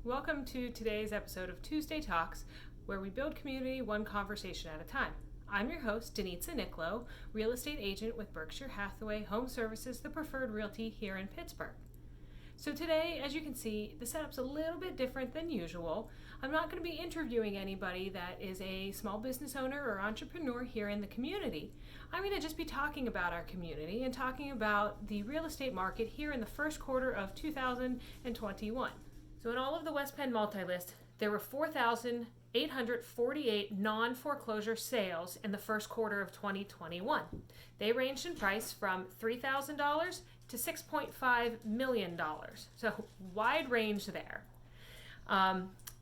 Welcome to today's episode of Tuesday Talks, where we build community one conversation at a time. I'm your host, Denitza Nicklow, real estate agent with Berkshire Hathaway Home Services, the preferred realty here in Pittsburgh. So today, as you can see, the setup's a little bit different than usual. I'm not going to be interviewing anybody that is a small business owner or entrepreneur here in the community. I'm going to just be talking about our community and talking about the real estate market here in the first quarter of 2021. So in all of the West Penn MultiList, there were 4,848 non-foreclosure sales in the first quarter of 2021. They ranged in price from $3,000 to $6.5 million. So wide range there.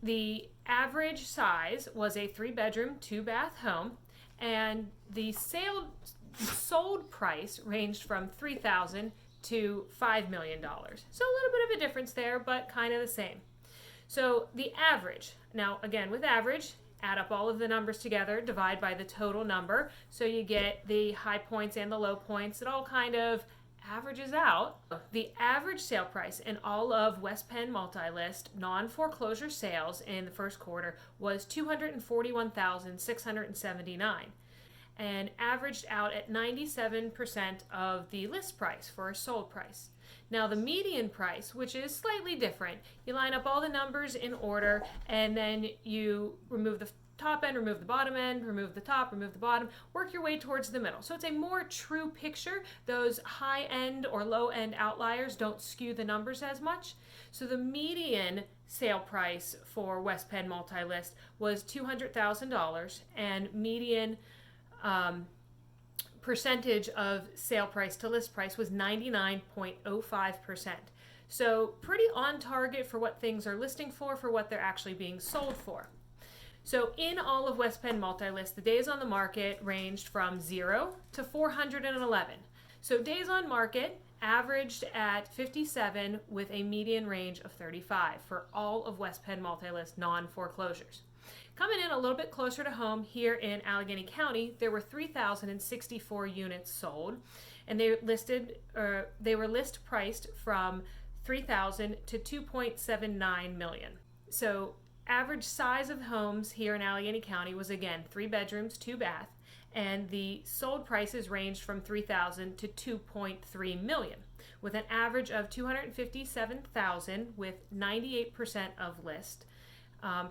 The average size was a 3-bedroom, 2-bath home, and the sold price ranged from $3,000 to $5 million. So a little bit of a difference there, but kind of the same. So the average, now again with average, add up all of the numbers together, divide by the total number, so you get the high points and the low points. It all kind of averages out. The average sale price in all of West Penn MultiList non-foreclosure sales in the first quarter was $241,679 and averaged out at 97% of the list price for a sold price. Now the median price, which is slightly different, you line up all the numbers in order and then you remove the top end, remove the bottom end, remove the top, remove the bottom, work your way towards the middle. So it's a more true picture. Those high end or low end outliers don't skew the numbers as much. So the median sale price for West Penn MultiList was $200,000 and median percentage of sale price to list price was 99.05%. So pretty on target for what things are listing for what they're actually being sold for. So in all of West Penn MultiList, the days on the market ranged from 0 to 411. So days on market averaged at 57 with a median range of 35 for all of West Penn MultiList non-foreclosures. Coming in a little bit closer to home here in Allegheny County, there were 3,064 units sold, and they were list priced from $3,000 to $2.79 million. So average size of homes here in Allegheny County was again 3 bedrooms, 2 bath, and the sold prices ranged from $3,000 to $2.3 million, with an average of $257,000 with 98% of list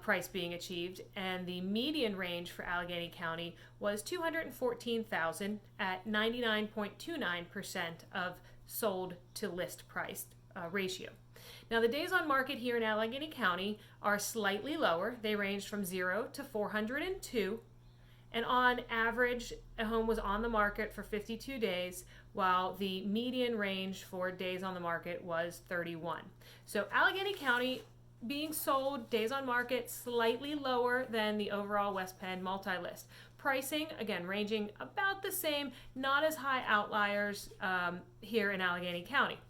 price being achieved, and the median range for Allegheny County was $214,000 at 99.29% of sold to list price ratio. Now the days on market here in Allegheny County are slightly lower. They ranged from 0 to 402, and on average a home was on the market for 52 days while the median range for days on the market was 31. So Allegheny County being sold, days on market slightly lower than the overall West Penn MultiList. Pricing, again, ranging about the same, not as high outliers here in Allegheny County.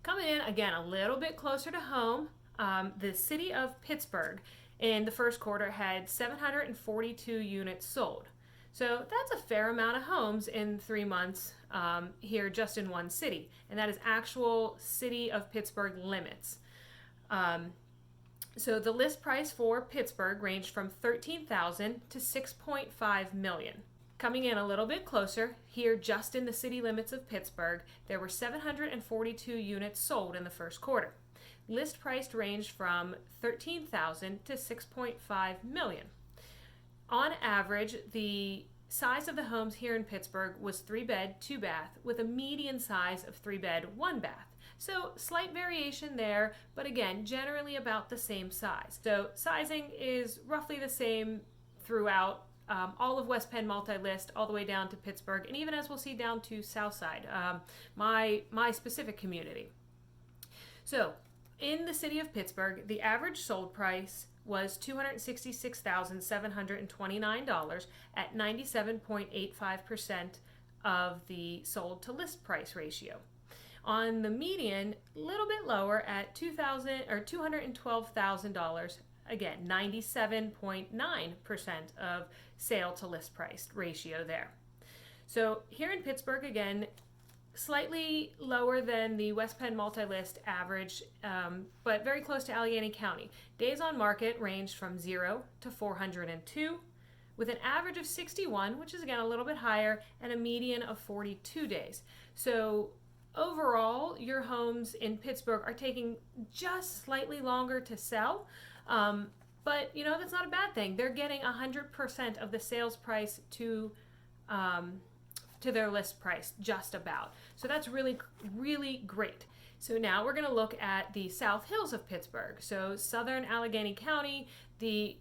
Coming in, again, a little bit closer to home, the city of Pittsburgh in the first quarter had 742 units sold. So that's a fair amount of homes in 3 months here just in one city, and that is actual city of Pittsburgh limits. So the list price for Pittsburgh ranged from $13,000 to $6.5 million. Coming in a little bit closer, here just in the city limits of Pittsburgh, there were 742 units sold in the first quarter. List price ranged from $13,000 to $6.5 million. On average, the size of the homes here in Pittsburgh was 3-bed, 2-bath, with a median size of 3-bed, 1-bath. So slight variation there, but again, generally about the same size. So sizing is roughly the same throughout all of West Penn MultiList, all the way down to Pittsburgh, and even as we'll see down to Southside, my specific community. So in the city of Pittsburgh, the average sold price was $266,729 at 97.85% of the sold to list price ratio. On the median, a little bit lower at $212,000, again 97.9% of sale to list price ratio there. So here in Pittsburgh, again, slightly lower than the West Penn MultiList average, but very close to Allegheny County. Days on market ranged from 0 to 402, with an average of 61, which is again a little bit higher, and a median of 42 days. So overall, your homes in Pittsburgh are taking just slightly longer to sell, but that's not a bad thing. They're getting 100% of the sales price to their list price, just about. So that's really, really great. So now we're going to look at the South Hills of Pittsburgh. So southern Allegheny County, the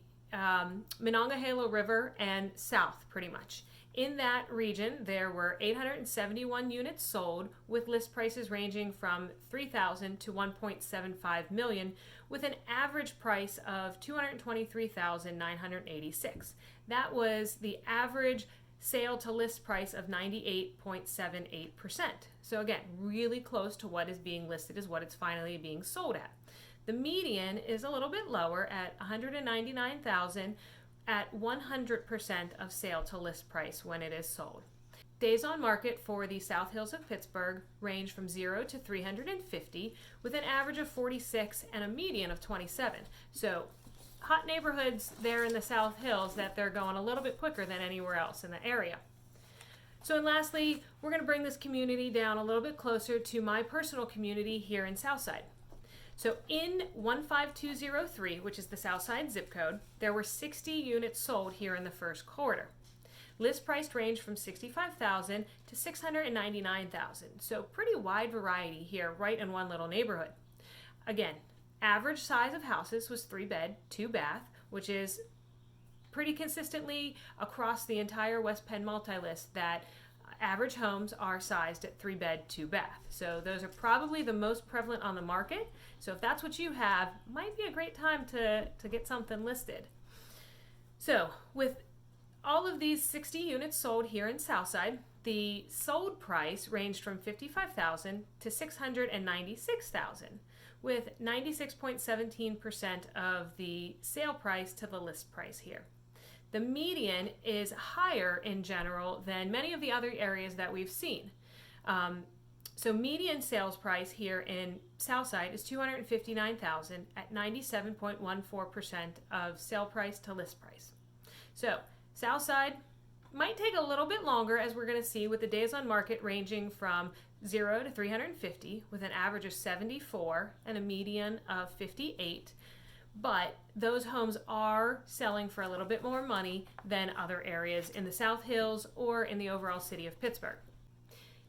Monongahela River, and south pretty much. In that region, there were 871 units sold, with list prices ranging from $3,000 to $1.75 million, with an average price of $223,986. That was the average sale to list price of 98.78%. So again, really close to what is being listed as what it's finally being sold at. The median is a little bit lower at $199,000 at 100% of sale to list price when it is sold. Days on market for the South Hills of Pittsburgh range from 0 to 350, with an average of 46 and a median of 27. So hot neighborhoods there in the South Hills that they're going a little bit quicker than anywhere else in the area. So, and lastly, we're going to bring this community down a little bit closer to my personal community here in Southside. So in 15203, which is the Southside zip code, there were 60 units sold here in the first quarter. List price ranged from $65,000 to $699,000. So pretty wide variety here, right in one little neighborhood. Again, average size of houses was 3-bed, 2-bath, which is pretty consistently across the entire West Penn MultiList that average homes are sized at 3-bed, 2-bath. So those are probably the most prevalent on the market. So if that's what you have, might be a great time to get something listed. So with all of these 60 units sold here in Southside, the sold price ranged from $55,000 to $696,000, with 96.17% of the sale price to the list price here. The median is higher in general than many of the other areas that we've seen. So median sales price here in Southside is $259,000 at 97.14% of sale price to list price. So Southside might take a little bit longer, as we're going to see, with the days on market ranging from 0 to 350, with an average of 74 and a median of 58. But those homes are selling for a little bit more money than other areas in the South Hills or in the overall city of Pittsburgh.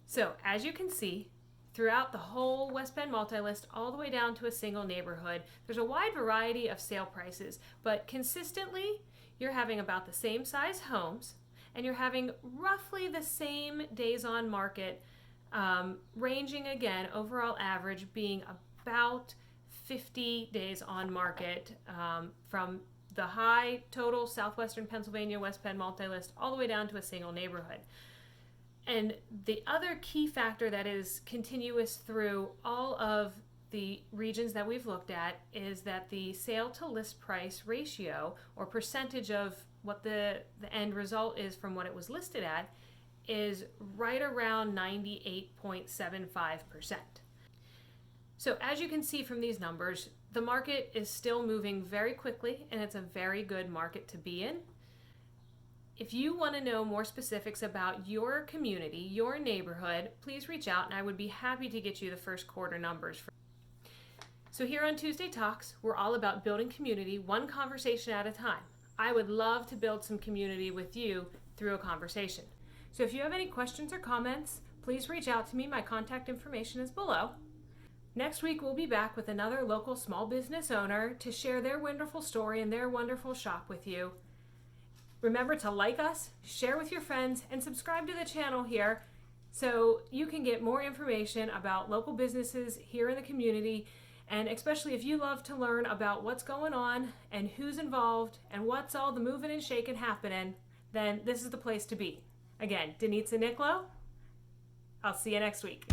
So as you can see, throughout the whole West Penn MultiList, all the way down to a single neighborhood, there's a wide variety of sale prices, but consistently you're having about the same size homes, and you're having roughly the same days on market, ranging again, overall average being about 50 days on market, from the high total Southwestern Pennsylvania West Penn MultiList all the way down to a single neighborhood. And the other key factor that is continuous through all of the regions that we've looked at is that the sale to list price ratio, or percentage of what the end result is from what it was listed at, is right around 98.75%. So as you can see from these numbers, the market is still moving very quickly, and it's a very good market to be in. If you want to know more specifics about your community, your neighborhood, please reach out and I would be happy to get you the first quarter numbers. So here on Tuesday Talks, we're all about building community one conversation at a time. I would love to build some community with you through a conversation. So if you have any questions or comments, please reach out to me. My contact information is below. Next week, we'll be back with another local small business owner to share their wonderful story and their wonderful shop with you. Remember to like us, share with your friends, and subscribe to the channel here so you can get more information about local businesses here in the community, and especially if you love to learn about what's going on and who's involved and what's all the moving and shaking happening, then this is the place to be. Again, Denitza Nicolo, I'll see you next week.